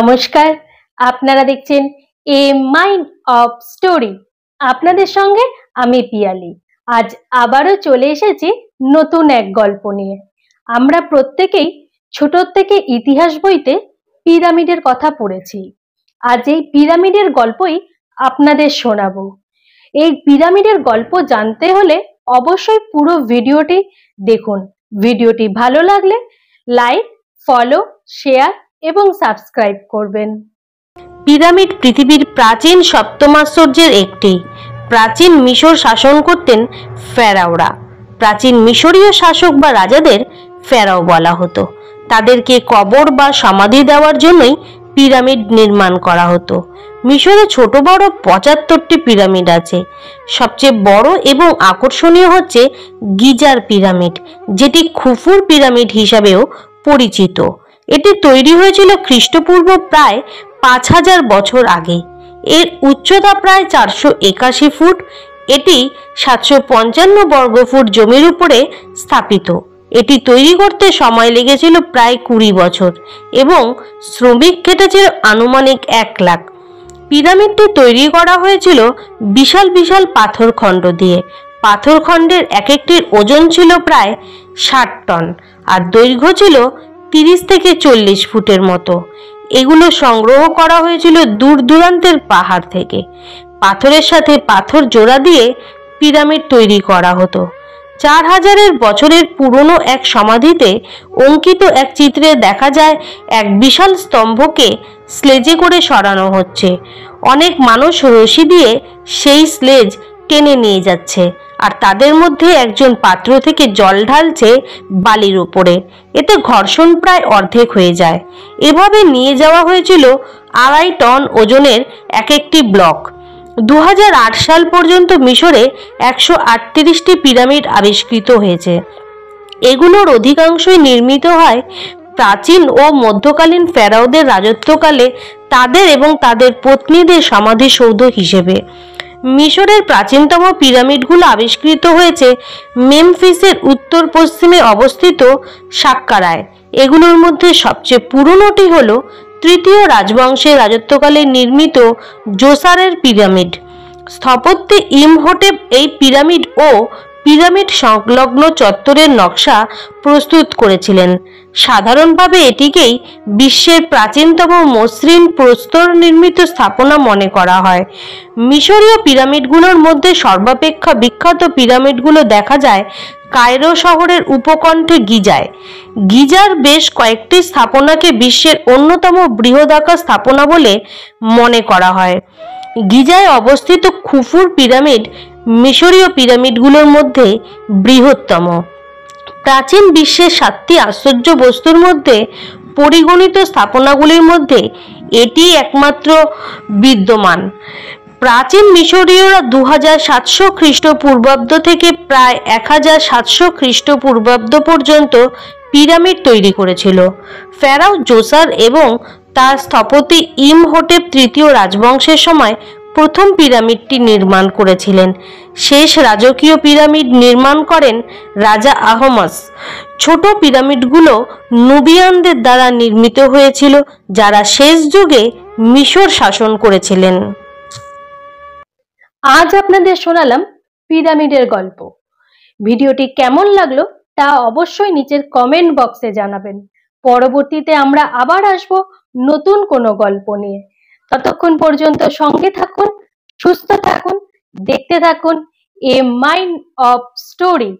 নমস্কার, আপনারা দেখছেন এ মাইন্ড অফ স্টোরি। আপনাদের সঙ্গে আমি পিয়ালি। আজ আবারও চলে এসেছি নতুন এক গল্প নিয়ে। আমরা প্রত্যেকেই ছোট থেকে ইতিহাস বইতে পিরামিডের কথা পড়েছি। আজ এই পিরামিডের গল্পই আপনাদের শোনাবো। এই পিরামিডের গল্প জানতে হলে অবশ্যই পুরো ভিডিওটি দেখুন। ভিডিওটি ভালো লাগলে লাইক, ফলো, শেয়ার এবং সাবস্ক্রাইব করবেন। পিরামিড পৃথিবীর প্রাচীন সপ্তমাশ্চর্যের একটি। প্রাচীন মিশর শাসন করতেন ফেরাওরা। প্রাচীন মিশরীয় শাসক বা রাজাদের ফেরাও বলা হতো। তাদেরকে কবর বা সমাধি দেওয়ার জন্যই পিরামিড নির্মাণ করা হতো। মিশরে ছোট বড় ৭৫টি পিরামিড আছে। সবচেয়ে বড় এবং আকর্ষণীয় হচ্ছে গিজার পিরামিড, যেটি খুফুর পিরামিড হিসাবেও পরিচিত। এটি তৈরি হয়েছিল খ্রিস্টপূর্ব প্রায় ৫,০০০ বছর আগে। এর উচ্চতা প্রায় ৪৮১ ফুট। এটি ৭৫৫ বর্গফুট জমির উপরে স্থাপিত। এটি তৈরি করতে সময় লেগেছিল প্রায় ২০ বছর এবং শ্রমিক খেটেছিল আনুমানিক ১ লাখ। পিরামিডটি তৈরি করা হয়েছিল বিশাল বিশাল পাথরখণ্ড দিয়ে। পাথরখণ্ডের এক একটির ওজন ছিল প্রায় ৬০ টন আর দৈর্ঘ্য ছিল ৩০ থেকে ৪০ ফুটের মতো। এগুলো সংগ্রহ করা হয়েছিল দূর দূরান্তের পাহাড় থেকে। পাথরের সাথে পাথর জোড়া দিয়ে পিরামিড তৈরি করা হতো। ৪,০০০ বছরের পুরনো এক সমাধিতে অঙ্কিত এক চিত্রে দেখা যায় এক বিশাল স্তম্ভকে স্লেজে করে সরানো হচ্ছে। অনেক মানুষ রশি দিয়ে সেই স্লেজ টেনে নিয়ে যাচ্ছে আর তাদের মধ্যে একজন পাত্র থেকে জল ঢালছে বালির উপরে। এতে ঘর্ষণ প্রায় অর্ধেক হয়ে যায়। এভাবে নিয়ে যাওয়া হয়েছিল ২.৫ টন ওজনের এক একটি ব্লক। ২০০৮ সাল পর্যন্ত মিশরে ১৩৮টি পিরামিড আবিষ্কৃত হয়েছে। এগুলোর অধিকাংশই নির্মিত হয় প্রাচীন ও মধ্যকালীন ফেরাওদের রাজত্বকালে তাদের এবং তাদের পত্নীদের সমাধিসৌধ হিসেবে। মিশরের প্রাচীনতম পিরামিডগুলো আবিষ্কৃত হয়েছে মেমফিসের উত্তর পশ্চিমে অবস্থিত সাক্কারায়। এগুলোর মধ্যে সবচেয়ে পুরনোটি হল তৃতীয় রাজবংশের রাজত্বকালে নির্মিত জোসারের পিরামিড। স্থপতি ইমহোটেপ এই পিরামিড ও পিরামিড সংলগ্ন চত্বরের নকশা প্রস্তুত করেছিলেন। সাধারণভাবে এটিকেই বিশ্বের প্রাচীনতম মসৃণ প্রস্তর নির্মিত স্থাপনা মনে করা হয়। মিশরীয় পিরামিডগুলোর মধ্যে সর্বাপেক্ষা বিখ্যাত পিরামিডগুলো দেখা যায় কায়রো শহরের উপকণ্ঠে গিজায়। গিজার বেশ কয়েকটি স্থাপনাকে বিশ্বের অন্যতম বৃহদাকার স্থাপনা বলে মনে করা হয়। গিজায় অবস্থিত খুফুর পিরামিড মিশরীয় পিরামিডগুলোর মধ্যে বৃহত্তম। প্রাচীন বিশ্বের ৭টি আশ্চর্য বস্তুর মধ্যে পরিগণিত স্থাপনাগুলির মধ্যে এটি একমাত্র বিদ্যমান। প্রাচীন মিশরীয়রা ২৭০০ খ্রিস্টপূর্বাব্দ থেকে প্রায় ১৭০০ খ্রিস্টপূর্বাব্দ পর্যন্ত পিরামিড তৈরি করেছিল। ফেরাও জোসার এবং তার স্থপতি ইমহোটেপ তৃতীয় রাজবংশের সময় প্রথম পিরামিডটি নির্মাণ করেছিলেন। শেষ রাজকীয় পিরামিড নির্মাণ করেন রাজা আহমস। ছোট পিরামিডগুলো নুবিয়ানদের দ্বারা নির্মিত হয়েছিল, যারা শেষ যুগে মিশর শাসন করেছিলেন। আজ আপনাদের শোনালাম পিরামিডের গল্প। ভিডিওটি কেমন লাগলো তা অবশ্যই নিচের কমেন্ট বক্সে জানাবেন। পরবর্তীতে আমরা আবার আসব নতুন কোনো গল্প নিয়ে। ততক্ষণ পর্যন্ত সঙ্গে থাকুন, সুস্থ থাকুন, দেখতে থাকুন এ মাইন্ড অফ স্টোরি।